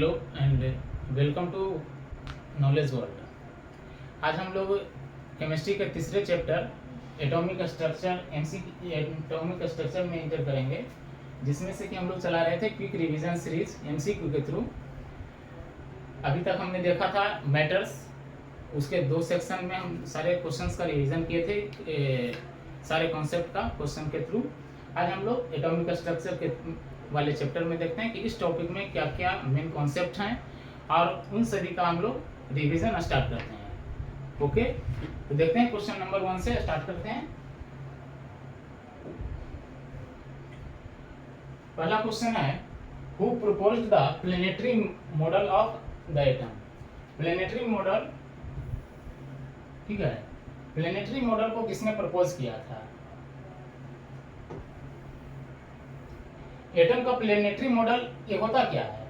Hello and welcome to knowledge world. आज हम लोग केमिस्ट्री के तीसरे चैप्टर एटॉमिक स्ट्रक्चर में इंटर करेंगे, जिसमें से कि हम लोग चला रहे थे क्विक रिवीजन सीरीज एमसीक्यू के थ्रू। अभी तक हमने देखा था मैटर्स, उसके 2 सेक्शन में हम सारे क्वेश्चंस का रिवीजन किए थे, सारे कॉन्सेप्ट का क्वेश्चन के थ्रू। आज हम लोग एटॉमिक स्ट्रक्चर के वाले चैप्टर में देखते हैं कि इस टॉपिक में क्या क्या मेन कॉन्सेप्ट हैं और उन सभी का हम लोग रिवीजन स्टार्ट करते हैं। ओके, तो देखते हैं क्वेश्चन नंबर 1 से स्टार्ट करते हैं। पहला क्वेश्चन है, who proposed the planetary model of the atom. Planetary model, ठीक है, प्लेनेटरी मॉडल को किसने प्रपोज किया था? एटम का प्लेनेटरी मॉडल ये होता क्या है?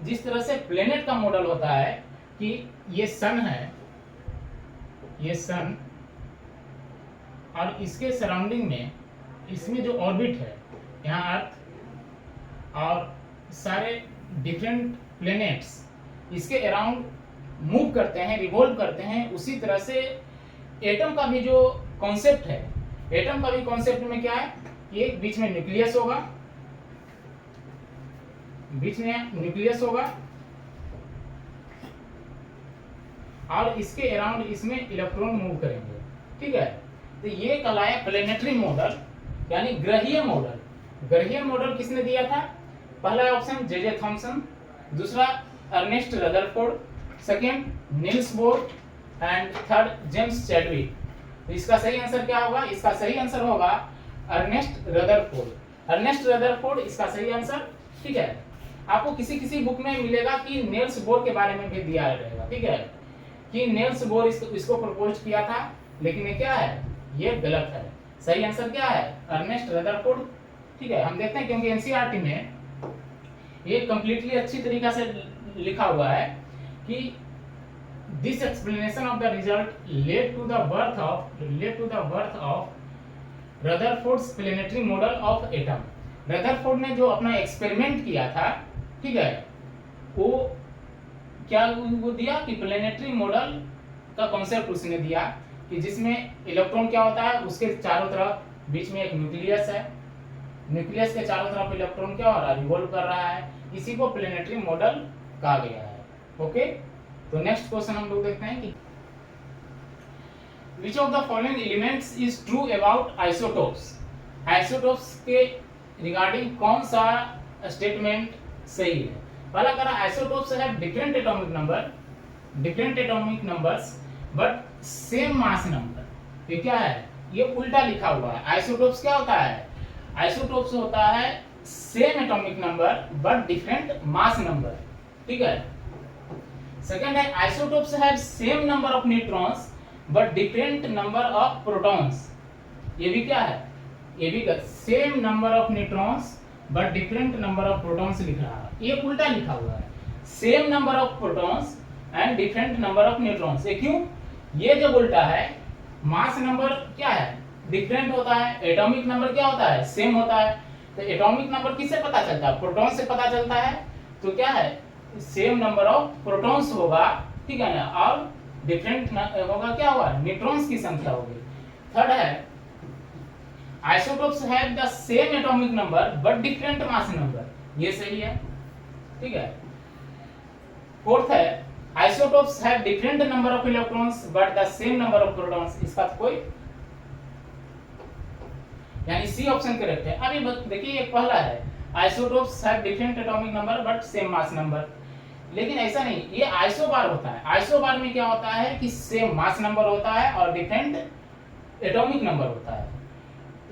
जिस तरह से प्लेनेट का मॉडल होता है कि ये सन है, ये सन, और इसके सराउंडिंग में इसमें जो ऑर्बिट है, यहाँ अर्थ और सारे डिफरेंट प्लेनेट्स इसके अराउंड मूव करते हैं, रिवॉल्व करते हैं। उसी तरह से एटम का भी जो कॉन्सेप्ट है, एटम का भी कॉन्सेप्ट में क्या है, ये बीच में न्यूक्लियस होगा, बीच में न्यूक्लियस होगा और इसके अराउंड इसमें इलेक्ट्रॉन मूव करेंगे, ठीक है। तो ये कहलाया प्लेनेटरी मॉडल, यानी ग्रहीय मॉडल। ग्रहीय मॉडल किसने दिया था? पहला ऑप्शन जे थॉमसन, दूसरा Ernest Rutherford, second Niels Bohr and third James Chadwick. तो इसका सही आंसर क्या होगा? इसका सही आंसर होगा अर्नेस्ट रदरफोर्ड। अर्नेस्ट रदरफोर्ड इसका सही आंसर, ठीक है। आपको किसी किसी बुक में मिलेगा कि नेल्स बोर के बारे में भी दिया रहेगा, ठीक है, कि नेल्स बोर इसको प्रपोज किया था, लेकिन ये क्या है? ये गलत है। सही आंसर क्या है? अर्नेस्ट रदरफोर्ड, ठीक है। हम देखते हैं क्योंकि एनसीईआरटी में ये कंप्लीटली अच्छी तरीका से लिखा हुआ है कि this explanation of the result led to the birth of Rutherford's planetary model of atom. Rutherford ने जो अपना एक्सपेरिमेंट किया था, ठीक है, वो क्या वो दिया कि प्लेनेटरी मॉडल का कॉन्सेप्ट उसने दिया कि जिसमें इलेक्ट्रॉन क्या होता है, उसके चारों तरफ बीच में एक न्यूक्लियस है, न्यूक्लियस के चारों तरफ इलेक्ट्रॉन क्या हो रहा है? रिवॉल्व कर रहा है। इसी को प्लेनेटरी मॉडल कहा गया है। ओके, तो नेक्स्ट क्वेश्चन हम लोग देखते हैं कि which of the following elements is true about isotopes। Isotopes के रिगार्डिंग कौन सा स्टेटमेंट सही है? पहला कह रहा है isotopes have different atomic numbers but same mass number. ये क्या है? ये उल्टा लिखा हुआ है। आइसोटोप्स क्या होता है? आइसोटोप्स होता है same atomic number but different mass number, ठीक है। सेकंड है isotopes have same number of neutrons but different number of protons. ये भी क्या है? ये भी same number of neutrons but different number of protons लिख रहा है। ये उल्टा लिखा हुआ है, same number of protons and different number of neutrons. ये क्यों? ये जब उल्टा है, मास नंबर क्या है? डिफरेंट होता है, एटॉमिक नंबर क्या होता है? सेम होता है। तो एटॉमिक नंबर किससे पता चलता है? प्रोटॉन से पता चलता है। तो क्या है? सेम नंबर ऑफ प्रोटॉन्स होगा, ठीक है ना, और डिफरेंट होगा, क्या होगा? न्यूट्रॉन्स की संख्या होगी। थर्ड है isotopes have the same atomic number but different mass number. ये सही है, ठीक है। फोर्थ है isotopes have different number of electrons but the same number of protons. इसका कोई, यानी सी ऑप्शन करेक्ट है। अभी देखिए, ये पहला है isotopes have different atomic number but same mass number, लेकिन ऐसा नहीं, ये आइसोबार होता है। आइसोबार में क्या होता है कि सेम मास नंबर होता है और डिफरेंट एटॉमिक नंबर होता है।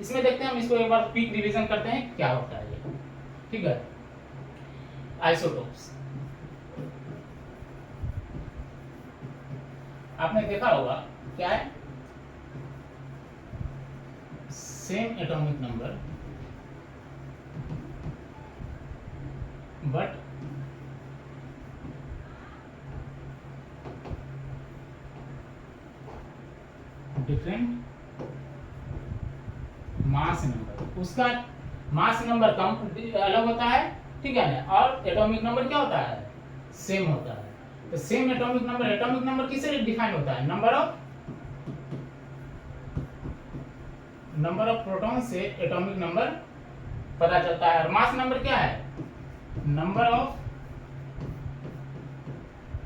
इसमें देखते हैं, हम इसको एक बार क्विक रिवीजन करते हैं क्या होता है ये, ठीक है। आइसोटोप्स आपने देखा होगा क्या है? Same atomic number but different mass number. उसका मास नंबर कम अलग होता है, ठीक है ना। और एटॉमिक नंबर क्या होता है, सेम होता है। तो सेम एटॉमिक नंबर किससे डिफाइन होता है, नंबर ऑफ प्रोटॉन से एटॉमिक नंबर पता चलता है। और मास नंबर क्या है, number of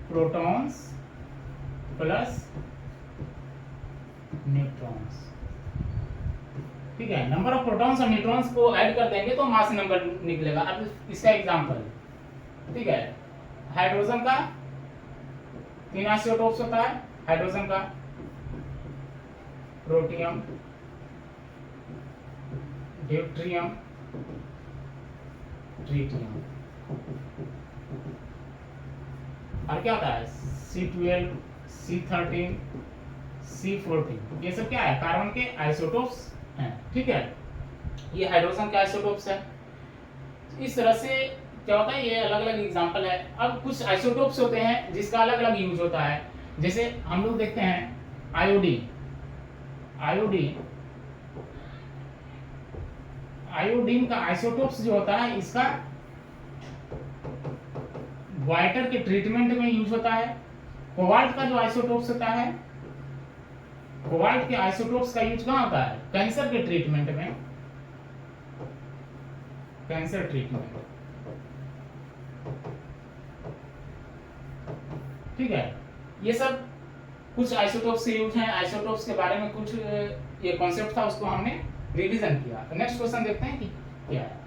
protons plus neutrons, ठीक है। नंबर ऑफ प्रोटॉन्स और न्यूट्रॉन्स को ऐड कर देंगे तो मास नंबर निकलेगा। अब इसका एग्जांपल, ठीक है, हाइड्रोजन का 3 आइसोटोप्स होता है, हाइड्रोजन का प्रोटियम, ड्यूट्रियम, ट्रिटियम, और क्या होता है C12, C13, C14, ये सब क्या है, कार्बन के आइसोटोप्स हैं, ठीक है। ये हाइड्रोजन के आइसोटोप्स है। इस तरह से क्या होता है, ये अलग अलग एग्जांपल है। अब कुछ आइसोटोप्स होते हैं जिसका अलग अलग यूज होता है। जैसे हम लोग देखते हैं आयोडीन का आइसोटोप्स जो होता है, इसका वाइटर के ट्रीटमेंट में यूज होता है। कोबाल्ट का जो आइसोटोप्स होता है, कोबाल्ट के आइसोटोप्स का यूज कहाँ होता है, कैंसर के ट्रीटमेंट में, कैंसर ट्रीटमेंट, ठीक है। ये सब कुछ आइसोटोप्स के यूज हैं। आइसोटोप्स के बारे में कुछ ये कॉन्सेप्ट था, उसको हमने रिवीजन किया। तो नेक्स्ट क्वेश्चन देखते हैं कि क्या है।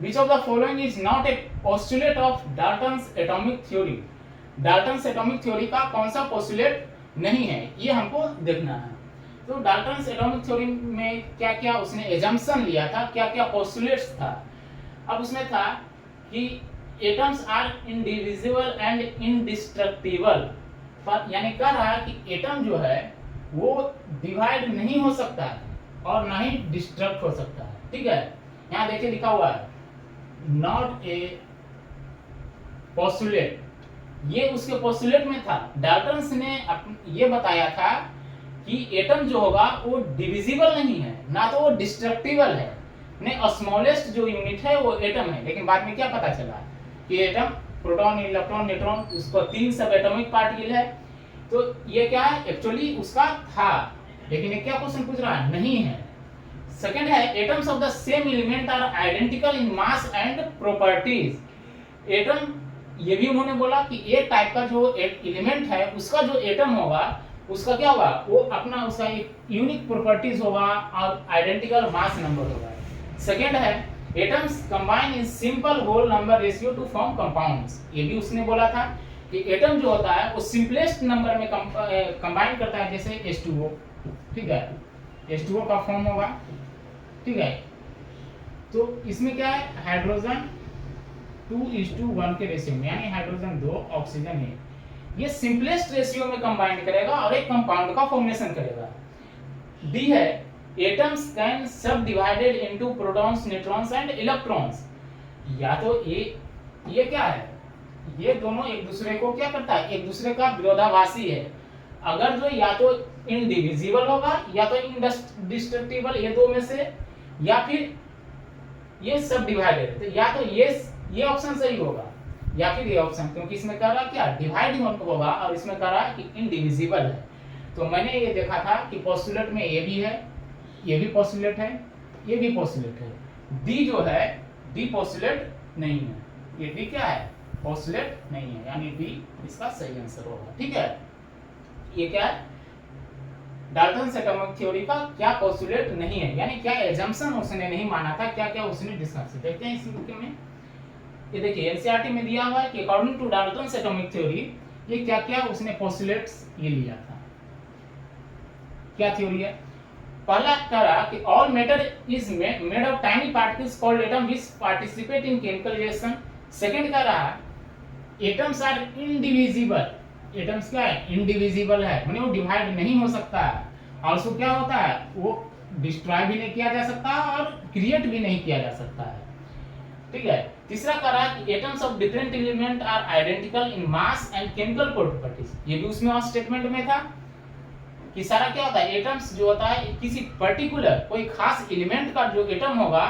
Which of the following is not a postulate of Dalton's atomic theory? Dalton's atomic theory का कौन सा पोस्टुलेट नहीं है, ये हमको देखना है। तो डाल्टन्स एटॉमिक थ्योरी में क्या क्या उसने एजम्पशन लिया था, क्या क्या पोस्टुलेट्स था। अब उसमें था कि atoms are indivisible and indestructible, यानी कह रहा है कि एटम जो है वो डिवाइड नहीं हो सकता है और ना ही डिस्ट्रक्ट हो सकता है, ठीक है। यहाँ देखिए लिखा हुआ है नॉट ए पोस्टुलेट, ये उसके पोस्टुलेट में था। डाल्टन्स ने ये बताया था कि एटम जो होगा वो डिविजिबल नहीं है, ना तो वो डिस्ट्रक्टिबल है, ने स्मॉलेस्ट जो यूनिट है वो एटम है। लेकिन बाद में क्या पता चला कि एटम प्रोटॉन, इलेक्ट्रॉन, न्यूट्रॉन, उसको 3 सब एटॉमिक पार्टिकल है। तो ये क्या है, एक्चुअली उसका था, लेकिन ये क्या क्वेश्चन पूछ रहा है, नहीं है। सेकंड है atoms of the same element are identical in mass and properties. Atom, ये भी उन्होंने बोला कि एक टाइप का जो एलिमेंट है उसका जो एटम होगा उसका क्या होगा, वो अपना उसका एक यूनिक प्रॉपर्टीज होगा और आइडेंटिकल मास नंबर होगा। सेकंड है atoms combine in simple whole number ratio to form compounds. ये भी उसने बोला था कि एटम जो होता है वो सिंपलेस्ट नंबर में कंबाइन करता है, जैसे H2O, ठीक है, H2O का फॉर्म होगा, ठीक है। तो इसमें क्या है, हाइड्रोजन 2:1 के रेशियो में, यानी हाइड्रोजन 2 ऑक्सीजन 1, ये सिंपलेस्ट रेशियो में कंबाइन करेगा और एक कंपाउंड का फॉर्मेशन करेगा। डी है एटम्स कैन सब divided into protons, neutrons and electrons. या तो ये क्या है, ये दोनों एक दूसरे को क्या करता है, एक दूसरे का विरोधाभासी है। अगर जो या तो इंडिविजिबल होगा या तो इंडिस्ट्रक्टिबल, ये दो में से, या फिर ये सब डिवाइडेड, तो या तो ये ऑप्शन सही होगा या फिर ये ऑप्शन, क्योंकि इसमें कह रहा है क्या, डिवाइड होगा और इसमें कह रहा है कि इंडिविजिबल है। तो मैंने ये देखा था कि पोस्टुलेट में ये भी है, ये भी पोस्टुलेट है, ये भी पोस्टुलेट है। डी जो है, डी पोस्टुलेट नहीं है। ये डी क्या है, पोस्टुलेट नहीं है, यानी डी इसका सही आंसर होगा, ठीक है। ये क्या है, डाल्टन्स एटॉमिक थ्योरी का क्या पोस्टुलेट नहीं है, यानी क्या एजम्पशन उसने नहीं माना था, क्या क्या उसने डिस्कस। देखते हैं इस बुक में, ये देखिए एनसीईआरटी में दिया हुआ है कि according to Dalton's atomic theory ये क्या क्या उसने पोस्टुलेट्स ये लिया था। क्या थ्योरी है, पहला कह रहा कि all matter is made of tiny particles called atom which participate in chemical reaction. Second कह रहा एटम्स आर इनडिविजिबल, एटम्स क्या है, इंडिविजिबल है, माने वो डिवाइड नहीं हो सकता है, और उसको क्या होता है, वो डिस्ट्रॉय भी नहीं किया जा सकता और क्रिएट भी नहीं किया जा सकता है, ठीक है। तीसरा कह रहा है कि atoms of different element are identical in mass and chemical properties, ये भी उसमें और स्टेटमेंट में था। कि सारा क्या होता है, एटम्स जो होता है किसी पर्टिकुलर कोई खास एलिमेंट का जो एटम होगा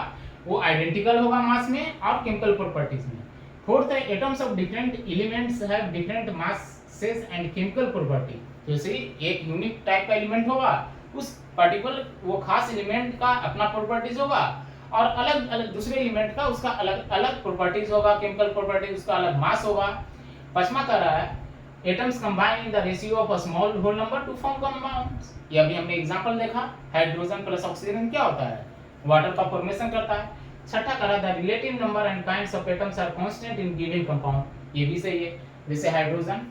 वो आइडेंटिकल होगा मास में और केमिकल प्रॉपर्टीज में। फोर्थ है atoms of different elements have different masses and chemical property. जैसे एक यूनिक टाइप का एलिमेंट होगा, उस पर्टिकुलर वो खास एलिमेंट का अपना प्रॉपर्टीज होगा और अलग अलग दूसरे एलिमेंट का उसका अलग अलग प्रॉपर्टीज होगा, केमिकल प्रॉपर्टीज, उसका अलग मास होगा। पांचवा कह रहा है atoms combine in the ratio of a small whole number to form compounds. ये अभी हमने एग्जांपल देखा, हाइड्रोजन प्लस ऑक्सीजन क्या होता है, वाटर का फॉर्मेशन करता है। छठा कह रहा है the relative number and kinds of atoms are constant in given compound. ये भी सही है। जैसे हाइड्रोजन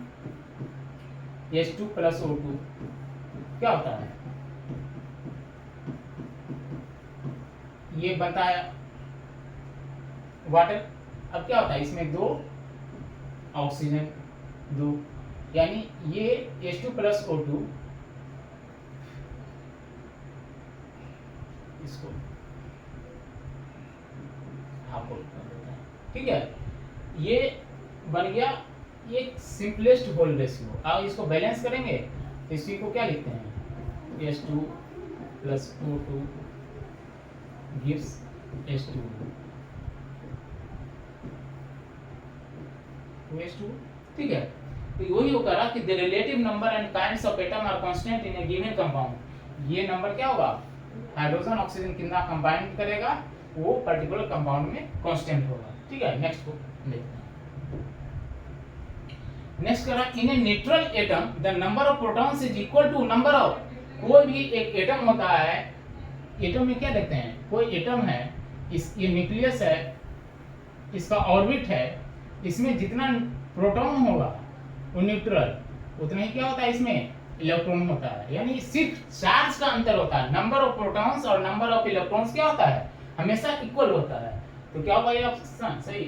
H2 प्लस O2 क्या होता है, ये बनता है वाटर। अब क्या होता है इसमें दो ऑक्सीजन दो, यानी ये H2 प्लस O2 इसको हाफ कर देते हैं, ठीक है। ये बन गया एक सिंपलेस्ट होल रेशियो। अब इसको बैलेंस करेंगे तो इसी को क्या लिखते हैं, H2 plus O2 gives H2 H2, ठीक है। तो वही हो करा कि the relative number and kinds of atom are constant in a given compound. ये नंबर क्या होगा, हाइड्रोजन ऑक्सीजन कितना कंबाइन करेगा वो पर्टिकुलर कंपाउंड में कांस्टेंट होगा, ठीक है। नेक्स्ट को देखते हैं। नेक्स्ट करा in a neutral atom the number of protons is equal to number of, कोई भी एक एटम होता है, एटम में क्या देखते हैं, कोई एटम है, इस ये न्यूक्लियस है, इसका ऑर्बिट है, इसमें जितना प्रोटॉन होगा वो न्यूट्रल उतना ही क्या होता है इसमें इलेक्ट्रॉन होता है, यानी सिर्फ चार्ज का अंतर होता है। नंबर ऑफ प्रोटॉन्स और नंबर ऑफ इलेक्ट्रॉन्स क्या होता है, हमेशा इक्वल होता है। तो क्या होगा ये ऑप्शन सही,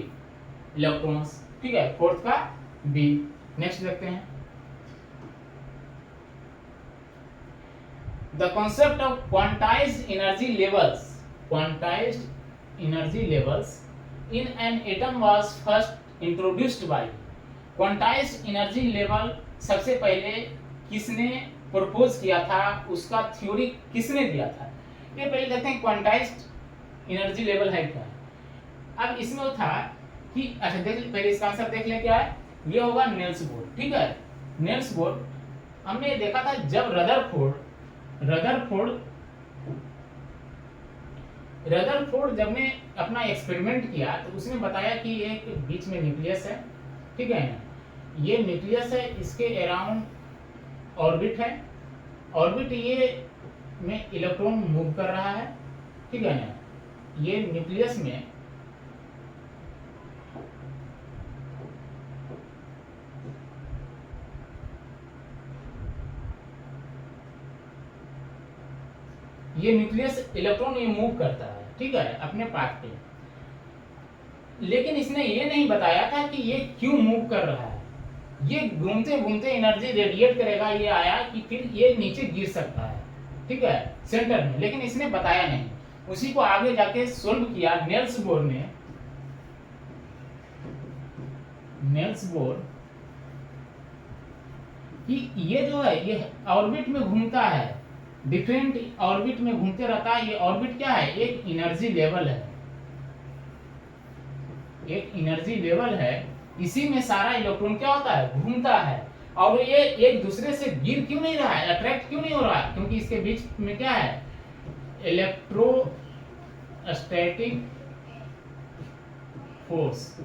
इलेक्ट्रॉन्स, ठीक है। फोर्थ का बी। नेक्स्ट देखते हैं the concept of quantized energy levels, quantized energy levels in an atom was first introduced by। Quantized energy level सबसे पहले किसने प्रपोज किया था, उसका थ्योरी किसने दिया था, ये पहले देखते हैं क्वांटाइज्ड एनर्जी लेवल है क्या। अब इसमें वो था कि अच्छा देख पहले इसका आंसर देख लें क्या है, ये होगा नेल्स बोर, ठीक है। नेल्स बोर हमने देखा था जब रदरफोर्ड जब ने अपना एक्सपेरिमेंट किया तो उसने बताया कि एक बीच में न्यूक्लियस है, ठीक है। ये न्यूक्लियस है, इसके अराउंड ऑर्बिट है, ऑर्बिट ये में इलेक्ट्रॉन मूव कर रहा है, ठीक है ना। ये न्यूक्लियस में ये न्यूक्लियस इलेक्ट्रॉन ये मूव करता है, ठीक है, अपने पाथ पे। लेकिन इसने ये नहीं बताया था कि ये क्यों मूव कर रहा है, ये घूमते घूमते एनर्जी रेडिएट करेगा, ये आया कि फिर ये नीचे गिर सकता है, ठीक है, सेंटर में। लेकिन इसने बताया नहीं, उसी को आगे जाके सोल्व किया नेल्स बोर ने। नेल्स बोर कि ये जो है ये ऑर्बिट में घूमता है, डिफरेंट ऑर्बिट में घूमते रहता है। ये ऑर्बिट क्या है, एक एनर्जी लेवल है, एक एनर्जी लेवल है, इसी में सारा इलेक्ट्रॉन क्या होता है, घूमता है। और ये एक दूसरे से गिर क्यों नहीं रहा है, अट्रैक्ट क्यों नहीं हो रहा है, क्योंकि इसके बीच में क्या है, इलेक्ट्रोस्टैटिक फोर्स,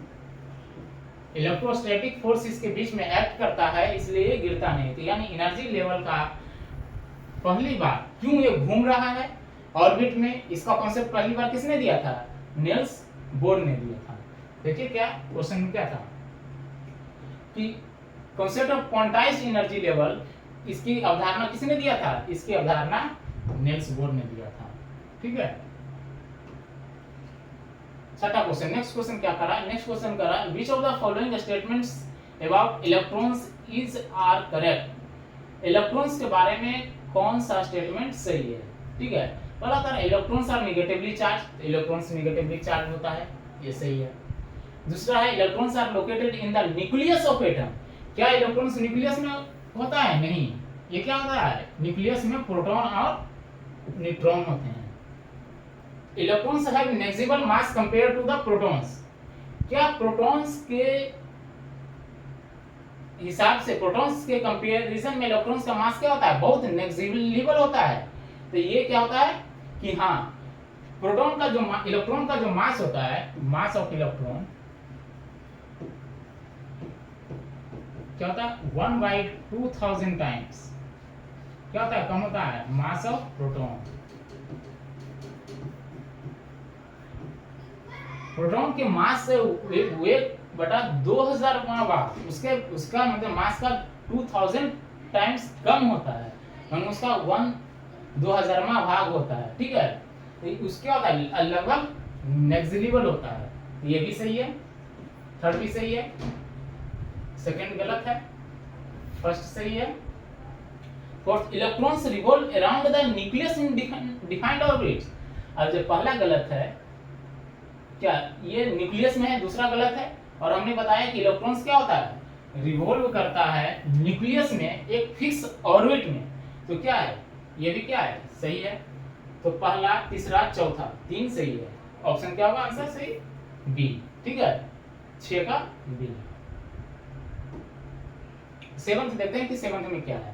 इलेक्ट्रोस्टैटिक फोर्स इसके बीच में एक्ट करता है, इसलिए ये गिरता नहीं। तो यानी एनर्जी लेवल का पहली बार क्यों ये घूम रहा है ऑर्बिट में, इसका कॉन्सेप्ट पहली बार किसने दिया था, नेल्स बोर ने दिया था। देखिए क्या क्वेश्चन में क्या था कि concept of quantized energy level, इसकी अवधारणा किसने दिया था, इसकी अवधारणा नेल्स बोर ने दिया था, ठीक है। छठा क्वेश्चन, नेक्स्ट क्वेश्चन क्या करा, नेक्स्ट क्वेश्चन करा which of the following statements about electrons is are correct. Electrons के बारे में कौन सा स्टेटमेंट सही है, ठीक है। पहला था electrons are negatively charge, electrons negatively charge होता है, ये सही है। दूसरा है electrons are located in the nucleus of atom, क्या इलेक्ट्रॉन्स न्यूक्लियस में होता है, नहीं, ये क्या होता है, न्यूक्लियस में प्रोटॉन और न्यूट्रॉन होते हैं। Electrons have negligible mass compare to the protons. क्या प्रोटॉन्स के हिसाब से, प्रोटॉन्स के कंपैरिजन में इलेक्ट्रॉन्स का मास क्या होता है, बहुत नेग्लिजिबल होता है। तो ये क्या होता है कि हाँ, प्रोटॉन का जो इलेक्ट्रॉन का जो मास होता है, मास ऑफ इलेक्ट्रॉन क्या होता है, 1/2000 टाइम्स क्या होता है, कम होता है मास ऑफ प्रोटॉन। प्रोटॉन के मास से 1/2000 गुना भाग, उसका मतलब मास का 2000 टाइम्स कम होता है, मतलब उसका 1/2000वां भाग होता है। ठीक है, तो उसके होता है लगभग नेग्लिजिबल होता है। ये भी सही है, थर्ड भी सही है, सेकंड गलत है, फर्स्ट सही है। Fourth, electrons revolve around the nucleus in defined orbits. अब जो पहला गलत है, क्या ये न्यूक्लियस में है, दूसरा गलत है। और हमने बताया कि इलेक्ट्रॉन्स क्या होता है, रिवॉल्व करता है न्यूक्लियस में एक फिक्स ऑर्बिट में। तो क्या है, ये भी क्या है, सही है। तो पहला, तीसरा, चौथा, तीन सही है। ऑप्शन क्या होगा आंसर सही, बी। ठीक है, 6 का बी। सेवंथ देखते हैं कि सेवंथ में क्या है।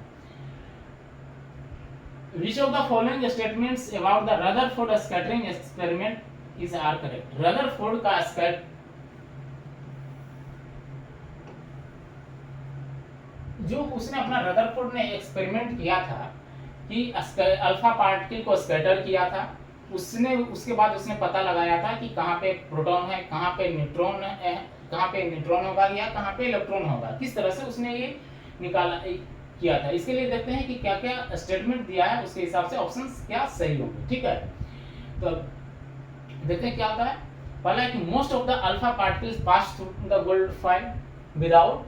Which of the following statements about the Rutherford scattering experiment is are correct? Rutherford का जो उसने अपना रदरफोर्ड ने एक्सपेरिमेंट किया था कि अल्फा पार्टिकल को स्कैटर किया था, उसके बाद उसने पता लगाया था कि कहाँ पे प्रोटॉन है, कहाँ पे न्यूट्रॉन है, कहाँ पे न्यूट्रॉन होगा या कहाँ पे इलेक्ट्रॉन होगा। किस तरह से उसने ये निकाला किया था। इसके लिए देखते हैं कि क्या क्या स्टेटमेंट दिया है, उसके हिसाब से ऑप्शंस क्या सही होंगे। ठीक है, तो देखते हैं क्या होता है। पहला है कि most of the alpha particles pass through the gold file without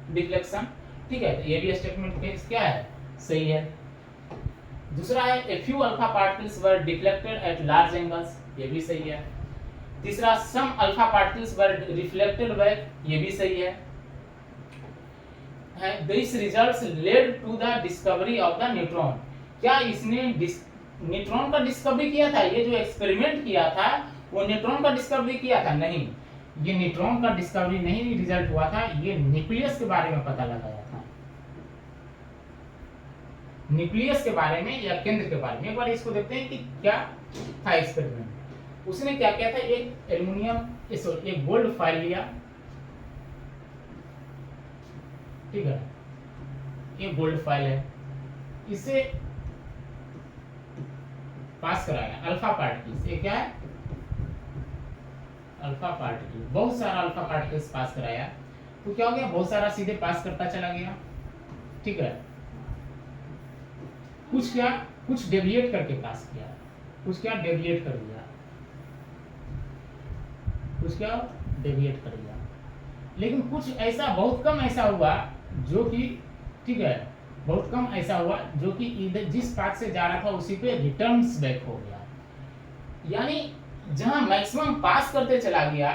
deflection. ठीक है, तो ये भी स्टेटमेंट केस क्या है, सही है। दूसरा है a few alpha particles were deflected at large angles, ये भी सही है। तीसरा, some alpha particles were reflected back, ये भी सही है। These results led to the discovery of the neutron। क्या इसने न्यूट्रॉन का डिस्कवरी किया था, ये जो एक्सपेरिमेंट किया था वो न्यूट्रॉन का डिस्कवरी किया था? नहीं, ये न्यूट्रॉन का डिस्कवरी नहीं रिजल्ट हुआ था, ये न्यूक्लियस के बारे में पता लगाया था, न्यूक्लियस के बारे में या केंद्र के बारे में। एक बार इसको देखते हैं कि क्या था एक्सपेरिमेंट। उसने क्या किया था, एक एल्युमिनियम एक गोल्ड फाइल लिया, ठीक है, ये गोल्ड फाइल है, इसे पास कराया अल्फा पार्टिकल्स। ये क्या है, अल्फा पार्टिकल, बहुत सारा अल्फा पार्टिकल्स पास कराया। तो क्या हो गया, बहुत सारा सीधे पास करता चला गया। ठीक है, कुछ डेविएट करके पास किया, कुछ क्या डेविएट कर दिया, कुछ क्या डेविएट कर दिया। लेकिन कुछ ऐसा, बहुत कम ऐसा हुआ जो कि, ठीक है, बहुत कम ऐसा हुआ जो कि इधर जिस पाथ से जा रहा था उसी पे रिटर्न्स बैक हो गया। यानी जहां मैक्सिमम पास करते चला गया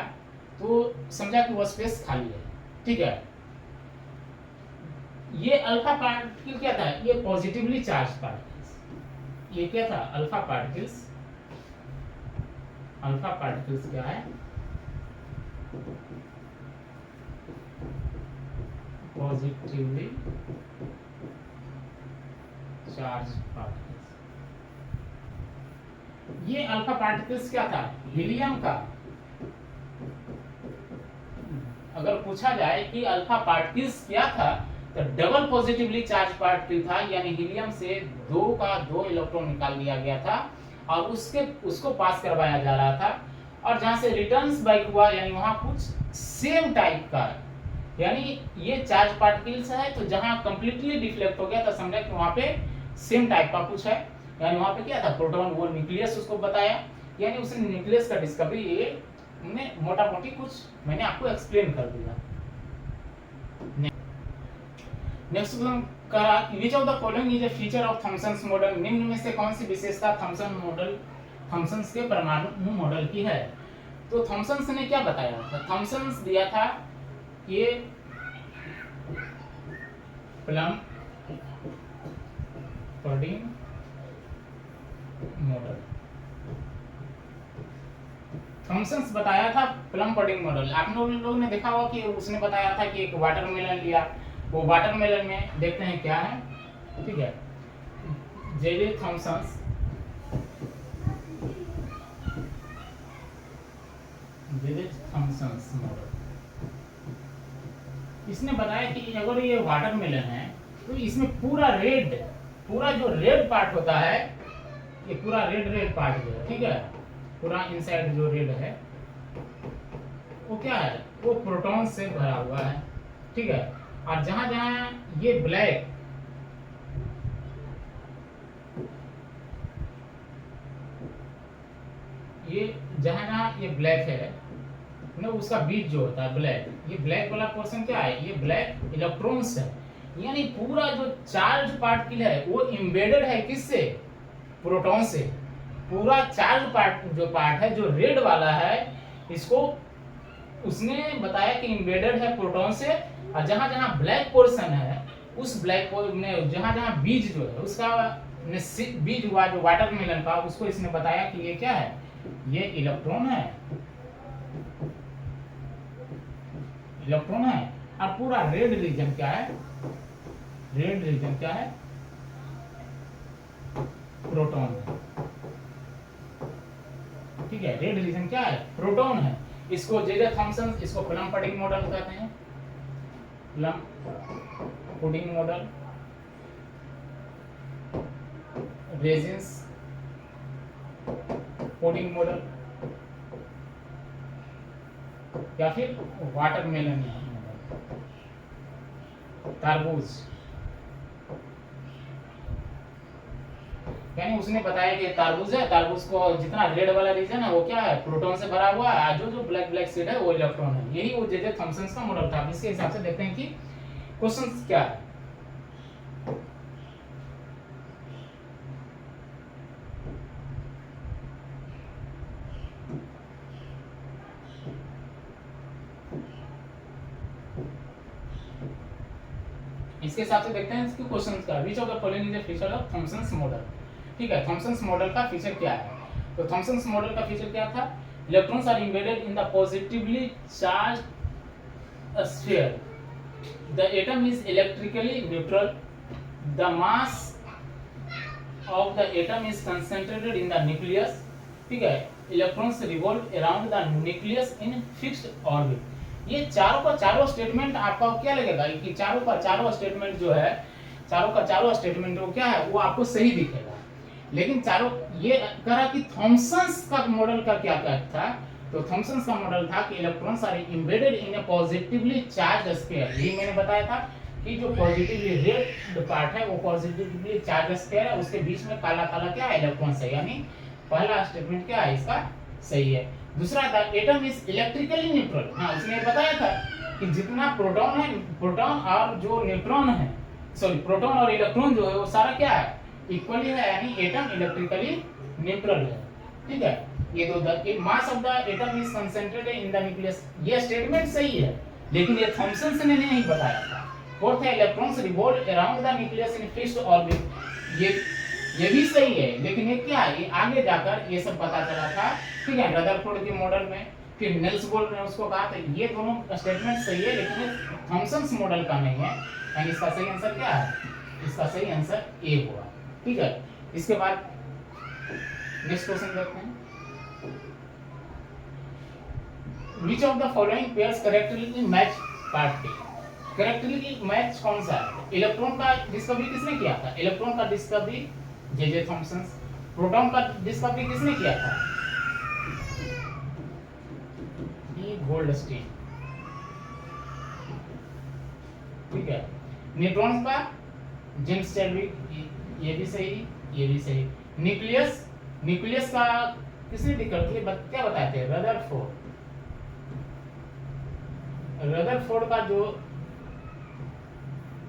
तो समझा कि वो स्पेस खाली है। ठीक है, ये अल्फा पार्टिकल क्या था, ये पॉजिटिवली चार्ज पार्टिकल्स, ये क्या था, अल्फा पार्टिकल्स। अल्फा पार्टिकल्स क्या है, पॉजिटिवली चार्ज पार्टिकल्स। ये अल्फा पार्टिकल्स क्या था, हीलियम का। अगर पूछा जाए कि अल्फा पार्टिकल्स क्या था, तो डबल पॉजिटिवली चार्ज पार्टिकल था, यानी हीलियम से 2 का 2 इलेक्ट्रॉन निकाल लिया गया था और उसको पास करवाया जा रहा था। और जहां से रिटर्न्स बैक हुआ, यानी वहां कुछ सेम टाइप का, यानी ये चार्ज पार्टिकल्स है, तो जहां कंप्लीटली डिफ्लेक्ट हो गया तो समझा कि वहां पे सेम टाइप का कुछ है। यानी वहां पे क्या था, प्रोटॉन, वो न्यूक्लियस उसको बताया, यानी उसने न्यूक्लियस का डिस्कवरी ये मोटा मोटी कुछ मैंने आपको एक्सप्लेन कर दिया। नेक्स्ट का, which of the following is a feature of Thomson's model. निम्न में से कौन सी विशेषता थॉमसन मॉडल, थॉमसन्स के परमाणु मॉडल की है। तो थॉमसन्स ने क्या बताया था, थॉमसन्स दिया था ये पडिंग मॉडल। थॉमसन्स बताया था प्लम पडिंग मॉडल। आप लोगों ने देखा होगा कि उसने बताया था कि एक वाटरमेलन लिया, वो वाटरमेलन में देखते हैं क्या है, ठीक है। जे थॉमसन्स मॉडल, इसने बताया कि अगर ये वाटरमेलन है तो इसमें पूरा जो रेड पार्ट होता है, ये पूरा रेड पार्ट जो है, ठीक है, पूरा इनसाइड जो रेड है वो क्या है, वो प्रोटॉन से भरा हुआ है, ठीक है। और जहां जहां ये ब्लैक, ये जहां ये ब्लैक है ना, उसका बीच जो होता है ब्लैक, ये ब्लैक वाला पोर्शन क्या है, ये ब्लैक इलेक्ट्रॉन्स है। यानी पूरा जो चार्ज पार्टिकल है वो एम्बेडेड है किससे, प्रोटॉन से। पूरा चार्ज पार्ट है जो रेड वाला है, इसको उसने बताया कि एम्बेडेड है प्रोटॉन से। और जहां जहां ब्लैक पोर्शन है, उस ब्लैक में जहां जहां बीज जो है उसका बीज हुआ जो वाटरमेलन का, उसको इसने बताया कि ये क्या है, ये इलेक्ट्रॉन है, इलेक्ट्रॉन है। और पूरा रेड रीजन क्या है, रेड रीजन क्या है, प्रोटॉन है, ठीक है। रेड रीजन क्या है, प्रोटॉन है। इसको जे थॉमसन, इसको प्लम पडिंग मॉडल कहते हैं, plum pudding model, resins pudding model, या फिर वाटरमेलन मॉडल, तरबूज। यानी उसने बताया कि तरबूज है, तरबूज को जितना रेड वाला रीजन है वो क्या है, प्रोटॉन से भरा हुआ है, जो ब्लैक सीड है वो इलेक्ट्रॉन है। यही वो जे थॉमसन का मॉडल था। इसके हिसाब से देखते हैं कि क्वेश्चन क्या है। इसके हिसाब से देखते हैं इसके क्वेश्चंस का। Which of the following is a feature of Thomson's model, ठीक है। थॉमसन्स मॉडल का फीचर क्या है, तो थॉमसन्स मॉडल का फीचर क्या था, electrons are embedded in the positively charged sphere, the atom is electrically neutral, the mass of the atom is concentrated in the nucleus, ठीक है। Electrons revolve around the nucleus in fixed orbit. ये चारों का चारों statement आपका क्या लगेगा कि चारों का चारों स्टेटमेंट जो है, चारों का चारों स्टेटमेंट वो क्या है, वो आपको सही दिखेगा। लेकिन चारों ये कहा कि थॉमसन्स का मॉडल का क्या था, तो थॉमसन्स का मॉडल था कि electrons are embedded in a positively charged sphere. ये मैंने बताया था कि जो पॉजिटिवली रेड पार्ट है वो पॉजिटिवली चार्ज्ड स्फीयर है, उसके बीच में काला काला क्या है, इलेक्ट्रॉन्स है। यानी पहला स्टेटमेंट क्या है इसका सही है। दूसरा था एटम इज इलेक्ट्रिकली न्यूट्रल। हाँ, उसने बताया था कि जितना प्रोटॉन है, प्रोटॉन और जो न्यूट्रॉन है, सॉरी प्रोटॉन और इलेक्ट्रॉन जो है वो सारा क्या है, इक्वली है। यानी एटम इलेक्ट्रिकली न्यूट्रल है, ठीक है। ये दो मास of the atom is concentrated in the nucleus, ये स्टेटमेंट सही है, लेकिन ये थॉमसन ने नहीं बताया था। फोर्थ है electrons revolve around the nucleus in fixed orbit, ये भी सही है, लेकिन ये क्या है, ये आगे जाकर ये सब पता चला था, ठीक है, रदरफोर्ड के मॉडल में। फिर नेल्स बोल्ट ने उसको कहा था। ये दोनों स्टेटमेंट सही है, लेकिन थॉमसन्स मॉडल का नहीं है। यानी इसका सही आंसर क्या है, इसका सही आंसर ए हुआ, ठीक है। इसके बाद नेक्स्ट क्वेश्चन देखते हैं। Which of the following pairs correctly match particle, correctly match कौन सा है, इलेक्ट्रॉन का डिस्कवरी किसने किया था, इलेक्ट्रॉन का डिस्कवरी जे थॉमसन। प्रोटॉन का डिस्कवरी किसने किया था, ई गोल्डस्टीन, ठीक है। न्यूट्रॉन का जेम्स चैडविक, ये भी सही, ये भी सही। न्यूक्लियस का किसने डिस्कवर, क्या बताए थे, रदरफोर्ड का जो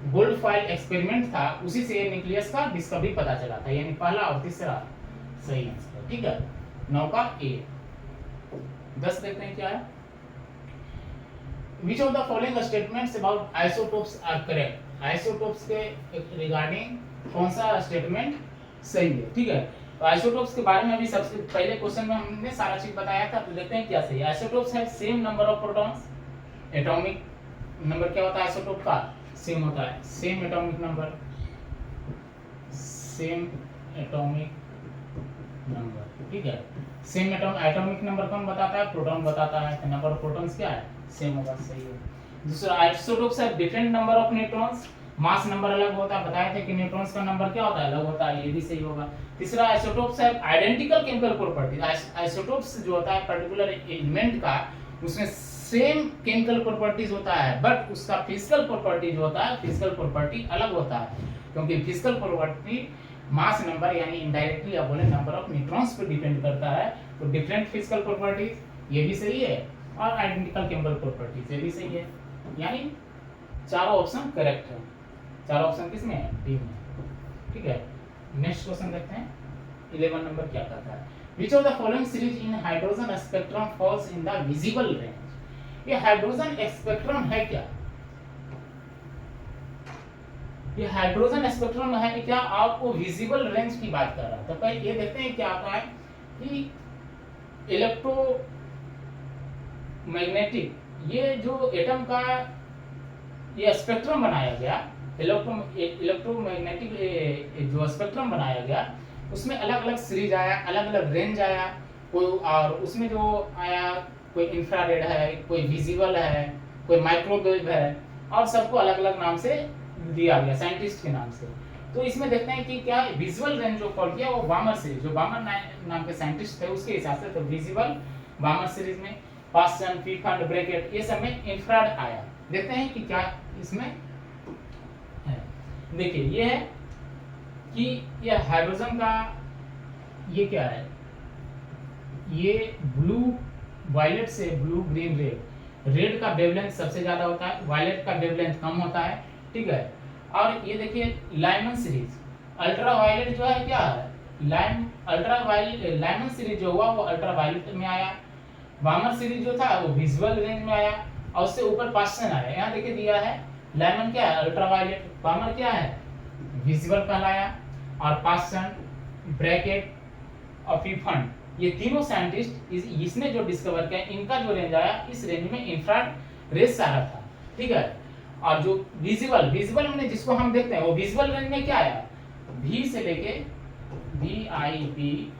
गोल्ड फॉइल एक्सपेरिमेंट था, उसी से न्यूक्लियस का डिस्कवरी पता चला था। यानी पहला और तीसरा सही आंसर, ठीक है। 9 का ए। 10 देखते हैं क्या है। Which of the following statements about isotopes are correct? Isotopes के रिगार्डिंग कौन सा स्टेटमेंट सही है, ठीक है। तो आइसोटोप्स के बारे में अभी सबसे पहले क्वेश्चन में हमने सारा चीज बताया था, तो देखते हैं क्या सही है। आइसोटोप्स है same number of protons, atomic number क्या होता है आइसोटोप का, सेम होता है, same atomic number, same atomic number, ठीक है। सेम एटॉमिक नंबर कौन बताता है, प्रोटॉन बताता है, तो नंबर ऑफ प्रोटॉन्स क्या है, सेम होगा, सही है। दूसरा आइसोटोप्स है different number of neutrons, mass number अलग होता है, बताए थे कि न्यूट्रॉन्स का नंबर क्या होता है, अलग होता है, ये भी सही होगा। तीसरा आइसोटोप्स है आइडेंटिकल केमिकल प्रॉपर्टीज, आइसोटोप्स जो होता है पर्टिकुलर एलिमेंट का उसमें सेम केमिकल प्रॉपर्टीज होता है, बट उसका फिजिकल प्रॉपर्टी जो होता है, फिजिकल प्रॉपर्टी अलग होता है, क्योंकि फिजिकल प्रॉपर्टी मास नंबर यानी इनडायरेक्टली आप बोले नंबर ऑफ न्यूट्रॉन्स पे डिपेंड करता है। तो डिफरेंट फिजिकल प्रॉपर्टीज ये भी सही है, और आइडेंटिकल केमिकल प्रॉपर्टीज ये भी सही है, यानी चारों ऑप्शन करेक्ट है। चारों ऑप्शन किसमें है, डी में, ठीक है। नेक्स्ट क्वेश्चन देखते हैं 11 नंबर क्या कहता है, which of the following series in hydrogen spectrum falls in the visible range. ये हाइड्रोजन स्पेक्ट्रम है क्या, ये हाइड्रोजन स्पेक्ट्रम है क्या, आपको विजिबल रेंज की बात कर रहा है। तो पहले ये देखते हैं क्या आता है कि इलेक्ट्रोमैग्नेटिक, ये जो एटम का ये स्पेक्ट्रम बनाया गया, इलेक्ट्रोमैग्नेटिक जो स्पेक्ट्रम बनाया गया उसमें अलग अलग सीरीज आया, अलग अलग रेंज आया, कोई और उसमें जो आया कोई इंफ्रारेड है, कोई विजिबल है, कोई माइक्रोवेव है, और सबको अलग अलग नाम से दिया गया साइंटिस्ट के नाम से। तो इसमें देखते हैं कि क्या विजुअल रेंज जो फॉल किया वो बामर सीरीज, जो बामर नाम के साइंटिस्ट थे उसके हिसाब से, तो विजिबल बामर सीरीज में पास्टन, फीफंड, ब्रैकेट ये सब में इंफ्रारेड आया। देखते हैं कि क्या इसमें है। देखिए ये है कि ये हाइड्रोजन का ये क्या है, ये ब्लू वायलेट से ब्लू ग्रीन रेड, रेड का वेवलेंथ सबसे ज्यादा होता है, वायलेट का वेवलेंथ कम होता है, ठीक है। और ये देखिए लाइमन सीरीज, अल्ट्रा वायलेट जो है क्या है, अल्ट्रा वायलेट लाइमन सीरीज जो हुआ वो अल्ट्रा वायलेट में आया, वामर सीरीज जो था वो विजुअल रेंज में आया, और उससे ऊपर पास्टन आया। यहाँ देखिए दिया है लाइमन क्या है, अल्ट्रा वायलेट, वामर क्या है, विजुअल कहलाया, और पास्टन, ब्रैकेट और फीफंड, ये तीनों साइंटिस्ट इसने जो डिस्कवर किया, इनका जो रेंज आया इस रेंज में इंफ्रारेड रेज सारा था, ठीक है। और जो विजिबल में जिसको हम देखते हैं वो विजिबल रेंज में क्या आया, V से लेके VIPGYOR,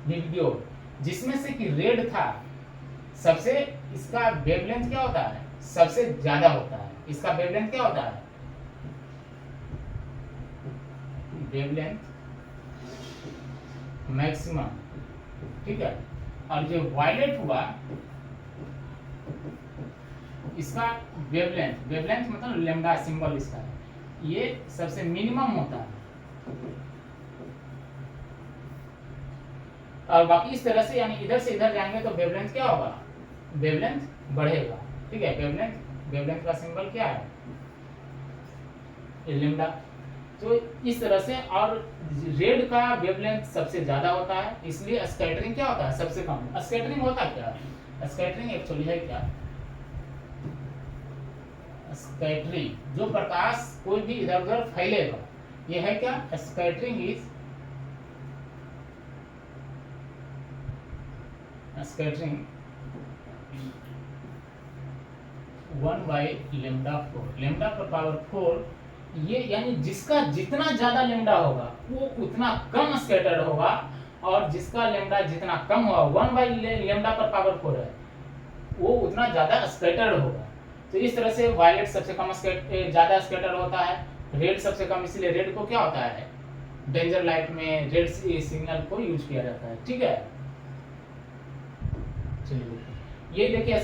विडियो, जिसमें से कि रेड था सबसे, इसका वेवलेंथ क्या होता है, सबसे ज्यादा होता है, इसका वेवलेंथ क्या होता है, वेवलेंथ मैक्सिमम, ठीक है। और जो वायलेट हुआ इसका वेवलेंथ मतलब लैम्डा सिंबल इसका है, ये सबसे मिनिमम होता है, और बाकी इस तरह से यानी इधर से इधर जाएंगे तो वेवलेंथ क्या होगा, वेवलेंथ बढ़ेगा, ठीक है। वेवलेंथ का सिंबल क्या है, लैम्डा। तो इस तरह से, और रेड का वेवलेंथ सबसे ज्यादा होता है, इसलिए स्कैटरिंग क्या होता है, सबसे कम। स्कैटरिंग होता क्या, स्कैटरिंग एक्चुअली है क्या, स्कैटरिंग जो प्रकाश कोई भी इधर उधर फैलेगा, ये है क्या, स्कैटरिंग इज स्कैटरिंग 1/λ4, लैम्डा पर पावर 4, ये यानी जिसका जितना ज्यादा लैम्डा होगा वो उतना कम स्कैटर्ड होगा, और जिसका लैम्डा जितना कम होगा 1/λ पर पावर 4 है वो उतना ज्यादा स्कैटर्ड होगा। तो इस तरह से वायलेट सबसे कम ज्यादा स्कैटर होता है, रेड सबसे कम, इसलिए रेड को क्या होता है, डेंजर लाइट में रेड सिग्नल को यूज किया जाता है, ठीक है। चलिए ये देखिए,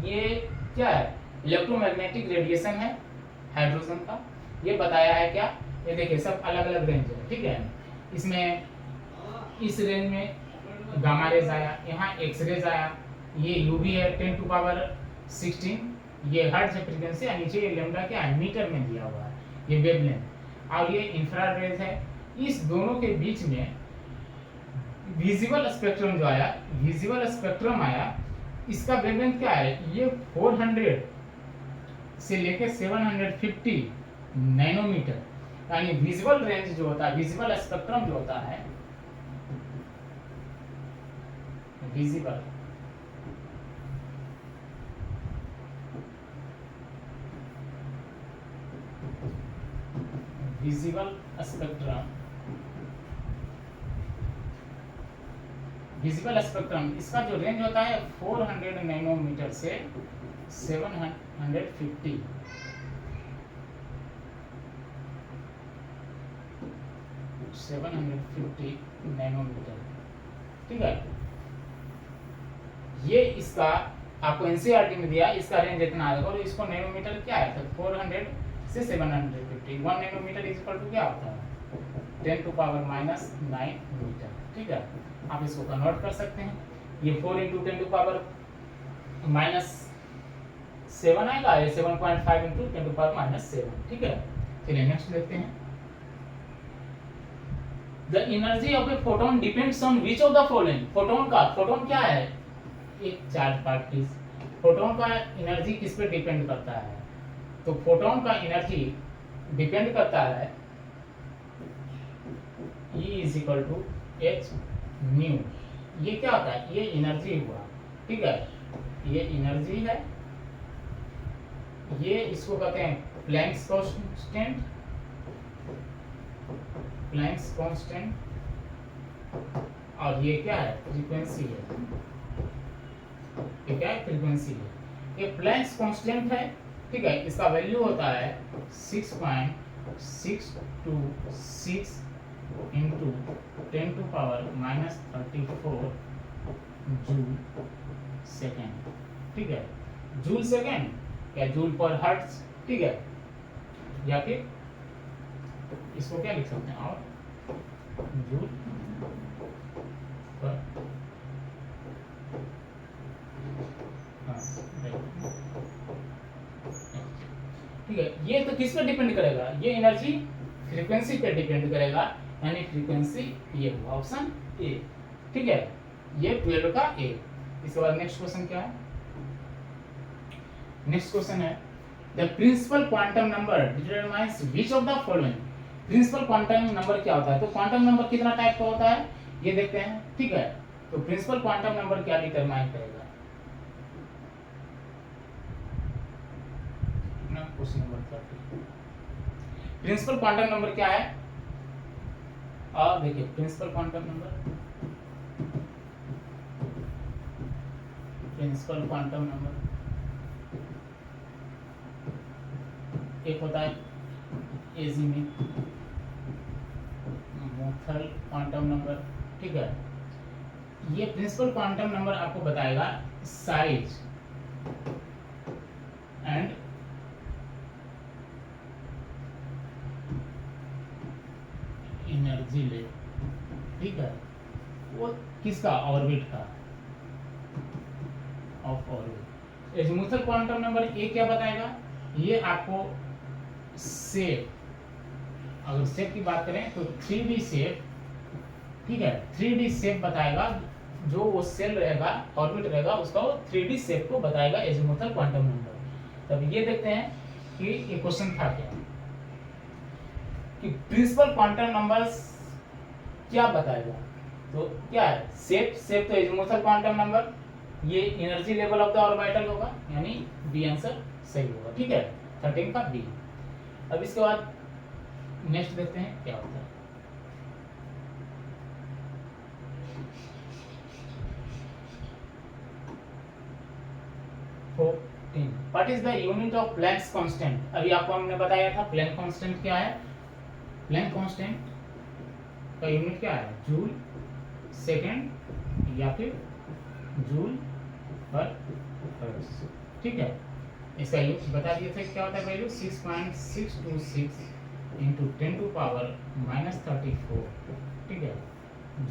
ये क्या है, इलेक्ट्रोमैग्नेटिक रेडिएशन है हाइड्रोजन का, ये बताया है क्या, ये देखिए सब अलग अलग रेंज है, ठीक है। इसमें इस रेंज में गामा रेज आया, यहाँ एक्स रेज आया, ये यूवी है 10⁻16, ये हर्ट्ज फ्रीक्वेंसी, और नीचे ये लैम्डा क्या है, मीटर में दिया हुआ है, ये वेवलेंथ, और ये इंफ्रारेड है। इस दोनों के बीच में विजिबल स्पेक्ट्रम जो आया, विजिबल स्पेक्ट्रम आया, इसका वेवलेंथ क्या है, ये 400 से लेके 750 नैनोमीटर, यानी विजुअल रेंज जो होता है, विजिबल स्पेक्ट्रम जो होता है, visible visible spectrum, visible spectrum इसका जो रेंज होता है 400 नैनोमीटर से 750 नैनोमीटर, ठीक है। ये इसका आपको एनसीईआरटी में दिया, इसका रेंज इतना आएगा और इसको नैनोमीटर क्या है, तो 400 से 750, 1 नैनोमीटर इज इक्वल टू क्या होता है, 10⁻⁹ मीटर, ठीक है। आप इसको कन्वर्ट कर सकते हैं, ये 4 × 10⁻⁷ आएगा, ये 7.5 × 10⁻⁷, ठीक है। चलिए नेक्स्ट देखते हैं। The energy of a photon depends on which of the following? Photon क्या है, एक चार्ज पार्टिकल। फोटोन का एनर्जी किस पे डिपेंड करता है, तो फोटोन का एनर्जी डिपेंड करता है E = h न्यू। ये क्या होता है, ये एनर्जी हुआ, ठीक है, ये एनर्जी है, ये इसको कहते हैं प्लैंक्स कांस्टेंट, प्लैंक्स कांस्टेंट, और ये क्या है, फ्रीक्वेंसी है, ये क्या है, फ्रीक्वेंसी है। ये प्लैंक्स कांस्टेंट है, ठीक है, इसका वैल्यू होता है 6.626 into 10⁻⁻34 जूल सेकेंड, ठीक है, जूल सेकेंड या जूल पर हर्ट्ज, ठीक है, या फिर इसको क्या लिख सकते हैं, और जूल पर ठीक है। ये तो किस पर डिपेंड करेगा, ये एनर्जी फ्रीक्वेंसी पे डिपेंड करेगा, यानी फ्रीक्वेंसी ये हुआ ऑप्शन ए, ठीक है, ये 12 का ए। इसके बाद नेक्स्ट क्वेश्चन क्या है, नेक्स्ट क्वेश्चन है the principal quantum number determines which of the following. Principal quantum number क्या होता है, तो क्वांटम नंबर कितना टाइप का होता है ये देखते हैं, ठीक है। तो प्रिंसिपल क्वांटम नंबर क्या डिटरमाइन करेगा, question number 30, principal quantum number क्या है, और देखिए principal quantum number, principal quantum number एक होता है एजीमुथ क्वांटम नंबर, ठीक है। ये प्रिंसिपल क्वांटम नंबर आपको बताएगा साइज एंड एनर्जी लेवल, ठीक है, वो किसका, ऑर्बिट का, of orbit. Azimuthal quantum number ये क्या बताएगा, ये आपको शेप, अगर शेप की बात करें तो 3D शेप, ठीक है, 3D शेप बताएगा, जो वो सेल रहेगा, ऑर्बिट रहेगा, उसका वो 3D शेप को बताएगा एजीमुथल क्वांटम नंबर। तब ये देखते हैं कि ये क्वेश्चन था क्या, कि प्रिंसिपल क्वांटम नंबर्स क्या बताएगा, तो क्या है, शेप तो एजीमुथल क्वांटम नंबर, ये energy level of the orbital होगा, यानी बी आंसर सही होगा, ठीक है, 13 का बी। अब इसके बाद नेक्स्ट देखते हैं क्या होता है। What is the unit of Planck's constant. अभी आपको हमने बताया था प्लैंक कांस्टेंट क्या है, प्लैंक कांस्टेंट का यूनिट क्या है, जूल सेकेंड या फिर जूल पर हर्ट्ज, ठीक है। इसका यूनिट बता दिए थे क्या होता है, वैल्यू 6.626 into 10⁻⁻34, ठीक है,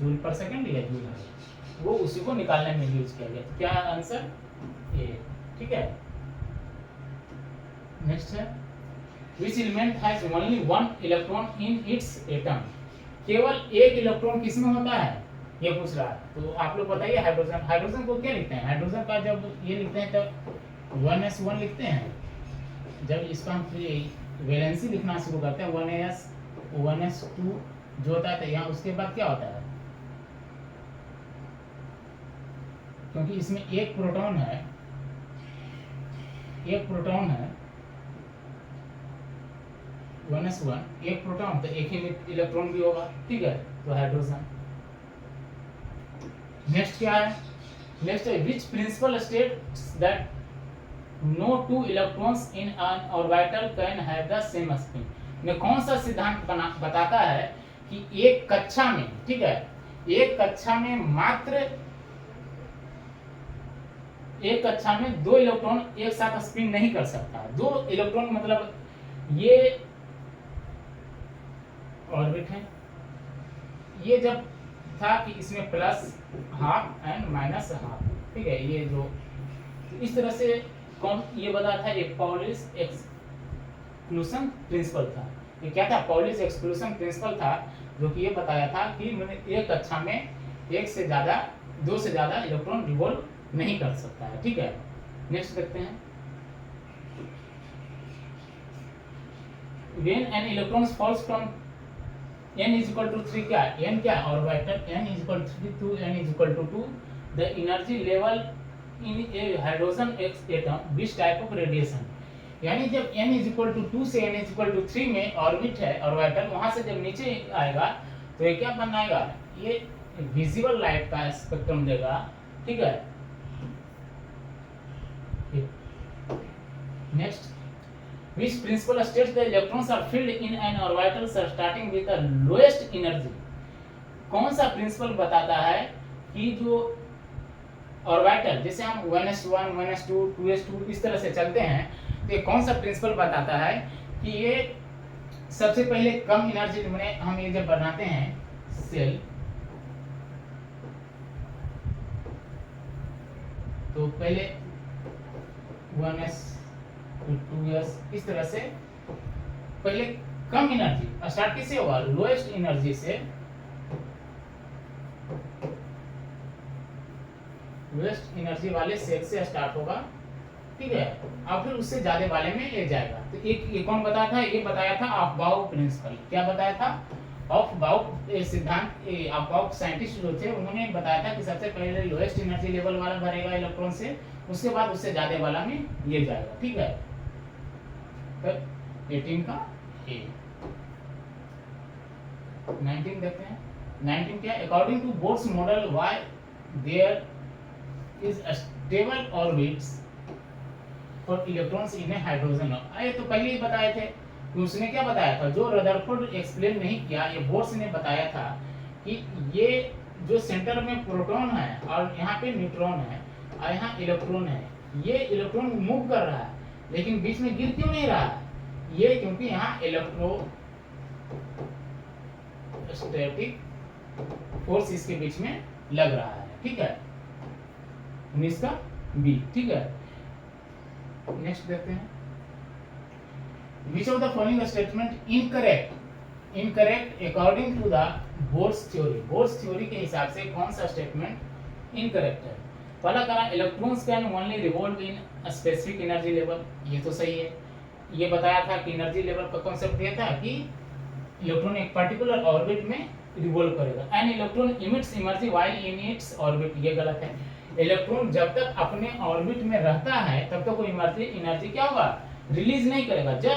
जूल पर सेकेंड या जूल हर्ट्ज, वो उसी को निकालने में यूज किया गया। तो क्या आंसर ए, ठीक है। नेक्स्ट है which element has only one electron in its atom। केवल एक इलेक्ट्रॉन किसमें होता है, ये पूछ रहा है। तो आप लोग बताइए, हाइड्रोजन, हाइड्रोजन को क्या लिखते हैं, हाइड्रोजन का जब ये लिखते हैं तब 1s1 लिखते हैं, जब इसका हम वैलेंसी लिखना शुरू करते हैं 1s2 जो होता है तो यहाँ उसके बाद क्या होता है, क्योंकि इसमें एक प्रोटॉन है 1s1 एक प्रोटॉन तो एक ही इलेक्ट्रॉन भी होगा, ठीक है, तो हाइड्रोजन। नेक्स्ट क्या है, नेक्स्ट है which principle states that no two electrons in an orbital can have the same spin. में कौन सा सिद्धांत बताता है कि एक कक्षा में, ठीक है, एक कक्षा में दो इलेक्ट्रॉन एक साथ स्पिन नहीं कर सकता। दो इलेक्ट्रॉन मतलब ये ऑर्बिट है, ये जब था कि इसमें plus half and minus half, ठीक है, ये जो इस तरह से कौन ये बता था, ये पॉलिश एक्सक्लूशन प्रिंसिपल था। ये क्या था, पॉलिश एक्सक्लूशन प्रिंसिपल था, जो कि ये बताया था कि एक कक्षा में दो से ज्यादा इलेक्ट्रॉन रिवॉल्व नहीं कर सकता है, ठीक है। नेक्स्ट देखते हैं, when an electron falls from n is equal to 3 क्या है, n क्या है orbital, n is equal to 3 to n is equal to 2, the energy level in a hydrogen atom which type of radiation। यानी जब n is equal to 2 से n is equal to 3 में orbit है orbital, वहां से जब नीचे आएगा तो ये क्या बनाएगा, ये विजिबल लाइट का स्पेक्ट्रम देगा, ठीक है। Next, which principle states the electrons are filled in an orbital starting with the lowest energy। कौन सा प्रिंसिपल बताता है कि जो ऑर्बिटल, जैसे हम 1s1 1s2 2s2 इस तरह से चलते हैं, तो ये कौन सा प्रिंसिपल बताता है कि ये सबसे पहले कम एनर्जी में हम ये जब बनाते हैं सेल, तो पहले 1s 2s इस तरह से पहले कम एनर्जी स्टार्ट किससे होगा, लोएस्ट एनर्जी से, लोएस्ट एनर्जी वाले सेल से स्टार्ट होगा, ठीक है, और फिर उससे ज्यादा वाले में ले जाएगा। तो एक ये कौन बताया था, ये बताया था अफबाउ प्रिंसिपल। क्या बताया था, अफबाउ सिद्धांत। अफबाउ साइंटिस्ट जो थे उन्होंने बताया था कि सबसे पहले लोएस्ट एनर्जी लेवल वाला भरेगा इलेक्ट्रॉन से, उसके बाद उससे ज्यादा वाला में ले जाएगा, ठीक है। 18 का ए। 19 देखते हैं, 19 क्या, according to Bohr's model why there is stable orbits for electrons in a hydrogen. ये तो पहले ही बताए थे कि उसने क्या बताया था, जो रदरफोर्ड एक्सप्लेन नहीं किया, ये बोर्स ने बताया था कि ये जो सेंटर में प्रोटॉन है और यहाँ पे न्यूट्रॉन है और यहाँ इलेक्ट्रॉन है, ये इलेक्ट्रॉन मूव कर रहा है लेकिन बीच में गिर क्यों नहीं रहा, ये क्योंकि यहाँ इलेक्ट्रोस्टैटिक फोर्स इसके बीच में लग रहा है, ठीक है। 19 का बी, ठीक है। नेक्स्ट देखते हैं, which of the following statement incorrect according to the bourse theory. Bourse theory के हिसाब से कौन सा स्टेटमेंट इनकरेक्ट है। पहला करा, electrons can only revolve in specific energy level, ये तो सही है। ये बताया था कि एनर्जी लेवल का कॉन्सेप्ट दिया था कि इलेक्ट्रॉन एक पर्टिकुलर ऑर्बिट में रिवॉल्व करेगा। An electron emits energy while in its orbit, ये गलत है। इलेक्ट्रॉन जब तक अपने ऑर्बिट में रहता है तब तक कोई एनर्जी क्या होगा, रिलीज नहीं करेगा। जब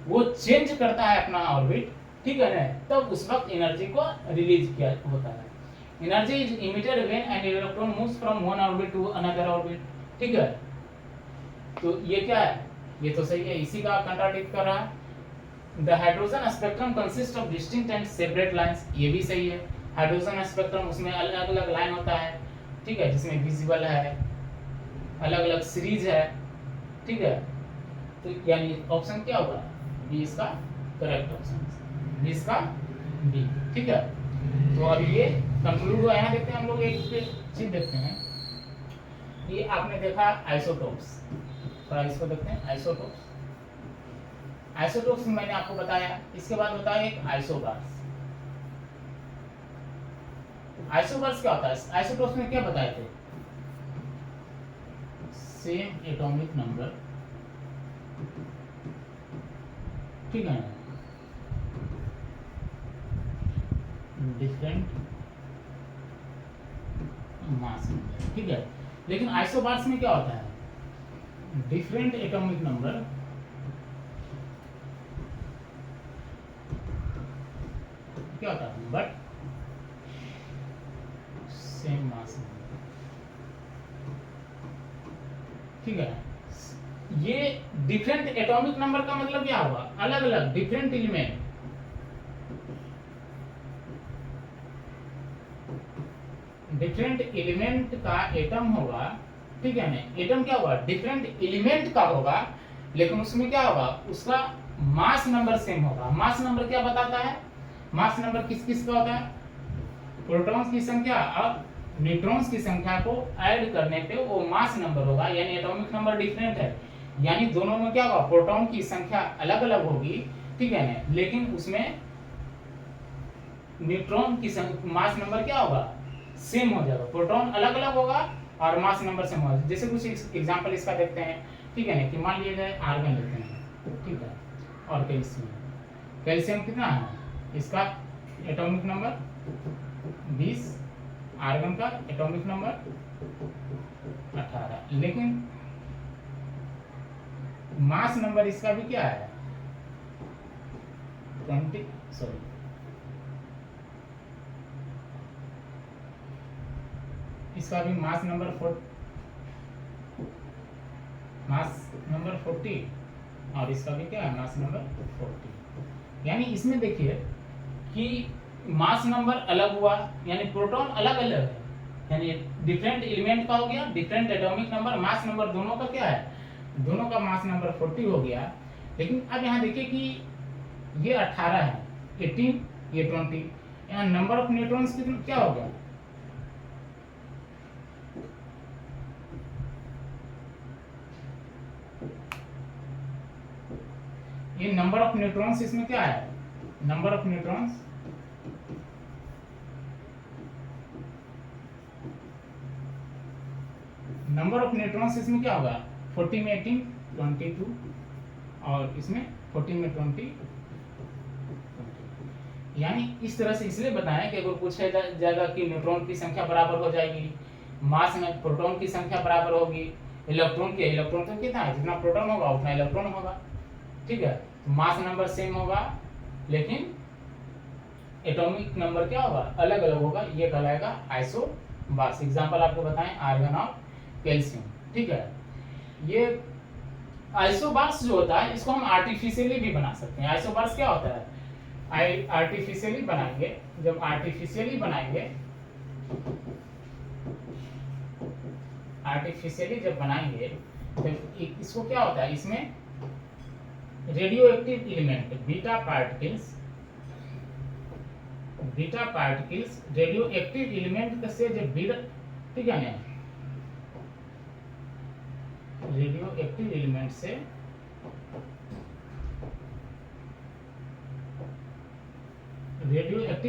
वो चेंज करता है अपना ऑर्बिट, ठीक है ना, तब उस वक्त एनर्जी को रिलीज किया होता है। Energy is emitted when an electron moves from one orbit to another orbit, ठीक है। तो ये क्या है, ये तो सही है, इसी का कंट्राडिक्ट कर रहा है। The hydrogen spectrum consist of distinct and separate lines, ये भी सही है। हाइड्रोजन स्पेक्ट्रम उसमें अलग अलग लाइन होता है, ठीक है, जिसमें विजिबल है, अलग अलग सीरीज है, ठीक है। तो यानी ऑप्शन क्या होगा, बी इसका करेक्ट ऑप्शन, बी इसका बी, ठीक है। तो अब ये कंक्लूड हुआ। यहाँ देखते हैं हम लोग एक चीज देखते हैं, ये आपने देखा आइसोटोप्स, थोड़ा इसको देखते हैं। आइसोटोप्स, आइसोटोप्स मैंने आपको बताया, इसके बाद होता है एक आइसोबार्स। आइसोबार्स क्या होता है, आइसोटोप्स में क्या बताए थे, सेम एटॉमिक नंबर ठीक है, डिफरेंट मास नंबर, ठीक है। लेकिन आइसोबार्स में क्या होता है, डिफरेंट एटॉमिक नंबर क्या होता है, बट सेम मास नंबर, ठीक है। ये डिफरेंट एटॉमिक नंबर का मतलब क्या हुआ, अलग अलग डिफरेंट एलिमेंट, डिफरेंट एलिमेंट का एटम होगा, ठीक है ना। एटम क्या होगा, डिफरेंट एलिमेंट का होगा, लेकिन उसमें क्या होगा, उसका मास नंबर सेम होगा। मास नंबर क्या बताता है, मास नंबर किस किस का होता है, प्रोटॉन्स की संख्या और न्यूट्रॉन्स की संख्या को ऐड करने पे वो मास नंबर होगा, यानी एटॉमिक नंबर डिफरेंट है, यानी दोनों में क्या होगा, प्रोटॉन की संख्या अलग अलग होगी, ठीक है ना, लेकिन उसमें न्यूट्रॉन की मास नंबर क्या होगा, सेम हो जाएगा। प्रोटॉन अलग अलग होगा और मास नंबर सेम होगा। जैसे कुछ एग्जांपल इसका देखते हैं, ठीक है ना, कि मान लिया जाए आर्गन लेते हैं, ठीक है, और कैल्शियम, कैल्शियम कितना है, इसका एटॉमिक नंबर 20, आर्गन का एटॉमिक नंबर 18, लेकिन मास नंबर इसका भी क्या है 20, सॉरी इसका भी मास नंबर 40 और इसका भी क्या है, मास नंबर 40। यानी इसमें देखिए कि मास नंबर अलग हुआ, यानी प्रोटॉन अलग अलग है, यानी डिफरेंट एलिमेंट का हो गया, different atomic number, mass number दोनों का क्या है, दोनों का मास नंबर 40 हो गया। लेकिन अब यहाँ देखिए कि ये 18 है, 18, ये 20, यहाँ नंबर ऑफ न्यूट्रॉन्स क्या हो गया, ये नंबर ऑफ न्यूट्रॉन्स इसमें क्या है, नंबर ऑफ न्यूट्रॉन्स इसमें क्या होगा, 40 में 18, 22, और इसमें 14 में 20, यानी इस तरह से इसलिए बताएं कि अगर पूछा जाएगा कि न्यूट्रॉन की संख्या बराबर हो जाएगी, मास में प्रोटॉन की संख्या बराबर होगी इलेक्ट्रॉन तो कितना है, जितना प्रोटॉन होगा उतना इलेक्ट्रॉन होगा, ठीक है। मास नंबर सेम होगा, लेकिन एटॉमिक नंबर क्या होगा, अलग अलग होगा, ये कहलाएगा आइसोबार्स। एग्जांपल आपको बताएं, आर्गन और कैल्शियम, ठीक है। ये आइसोबार्स जो होता है इसको हम आर्टिफिशियली भी बना सकते हैं। आइसोबार्स क्या होता है, आर्टिफिशियली बनाएंगे, जब आर्टिफिशियली जब बनाएंगे तो इसको क्या होता है, इसमें radio active element beta particles radio active element से जब ठीक है ना, रेडियो एक्टिव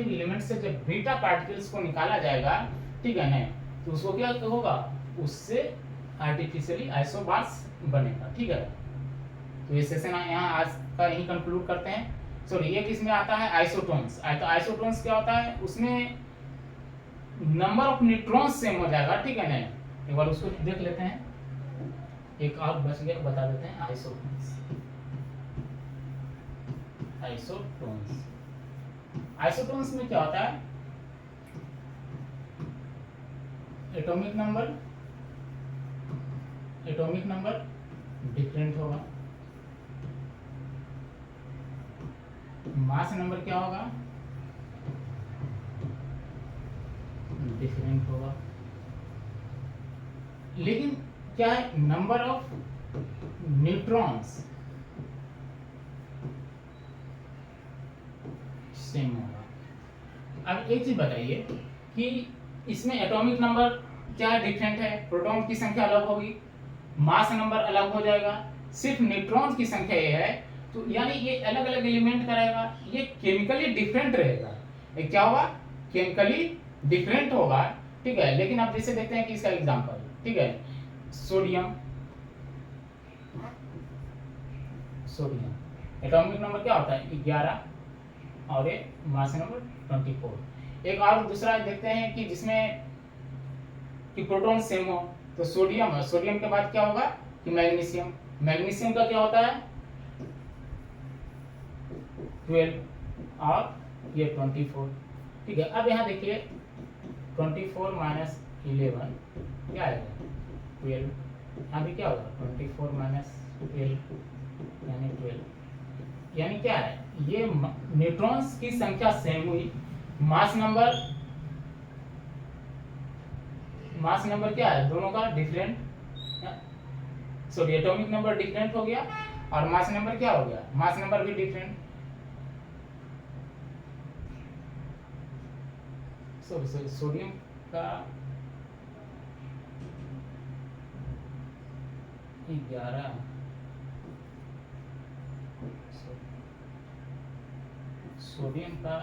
एलिमेंट से जब बीटा पार्टिकल्स को निकाला जाएगा, ठीक है ना, तो उसको क्या होगा, उससे आर्टिफिशियली आइसोबार्स बनेगा, ठीक है। तो ये सेशन यहाँ आज का यही कंक्लूड करते हैं। सॉरी, एक इसमें आता है आइसोटोन्स। तो आइसोटोन्स क्या होता है, उसमें नंबर ऑफ न्यूट्रॉन्स सेम हो जाएगा, ठीक है ना। एक बार उसको देख लेते हैं, एक और बच गया, बता देते हैं। आइसोटोन्स में क्या होता है, एटॉमिक नंबर डिफरेंट होगा, मास नंबर क्या होगा, डिफरेंट होगा, लेकिन क्या है, नंबर ऑफ न्यूट्रॉन्स सेम होगा। अब एक चीज बताइए कि इसमें एटॉमिक नंबर क्या है, डिफरेंट है, प्रोटॉन की संख्या अलग होगी, मास नंबर अलग हो जाएगा, सिर्फ न्यूट्रॉन्स की संख्या ये है, तो यानी ये अलग अलग एलिमेंट का रहेगा, ये केमिकली डिफरेंट रहेगा। ये क्या होगा, केमिकली डिफरेंट होगा, ठीक है। लेकिन आप जैसे देखते हैं कि इसका एग्जांपल, ठीक है, सोडियम सोडियम। एटॉमिक नंबर क्या होता है 11 और ये मास नंबर 24। एक और दूसरा देखते हैं कि जिसमें कि प्रोटॉन सेम हो, तो सोडियम है, सोडियम के बाद क्या होगा कि मैग्नीशियम। मैग्नीशियम का क्या होता है 12 और ये 24। ठीक है, अब यहाँ देखिए 24 माइनस 11 क्या आएगा 12। यहाँ भी क्या होगा 24 माइनस 12 यानी 12। यानी क्या है ये न्यूट्रॉन्स की संख्या सेम हुई, मास नंबर क्या है दोनों का different, sorry atomic number different हो गया और मास नंबर क्या हो गया, मास नंबर भी डिफरेंट। सॉरी सोडियम का 11, सोडियम का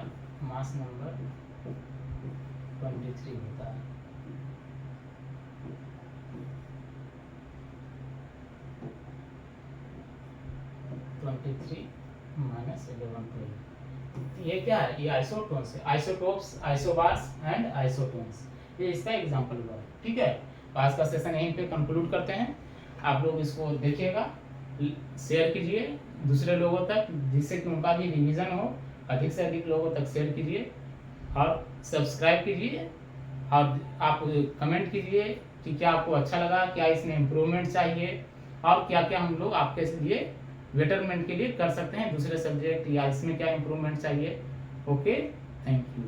मास नंबर 23 होता है। माइनस 11 ये क्या है, ये आइसोटोन्स है, आइसोटोप्स, आइसोबार्स एंड आइसोटोन्स, ये इसका एग्जांपल हुआ है। ठीक है, तो आज का सेशन यहीं पे कंक्लूड करते हैं। आप लोग इसको देखिएगा, शेयर कीजिए दूसरे लोगों तक, जिससे कि उनका भी रिवीजन हो, अधिक से अधिक लोगों तक शेयर कीजिए और सब्सक्राइब कीजिए और आप कमेंट कीजिए कि क्या आपको अच्छा लगा, क्या इसमें इम्प्रूवमेंट चाहिए और क्या क्या हम लोग आपके लिए बेटरमेंट के लिए कर सकते हैं दूसरे सब्जेक्ट या इसमें क्या इम्प्रूवमेंट चाहिए। Okay, thank you.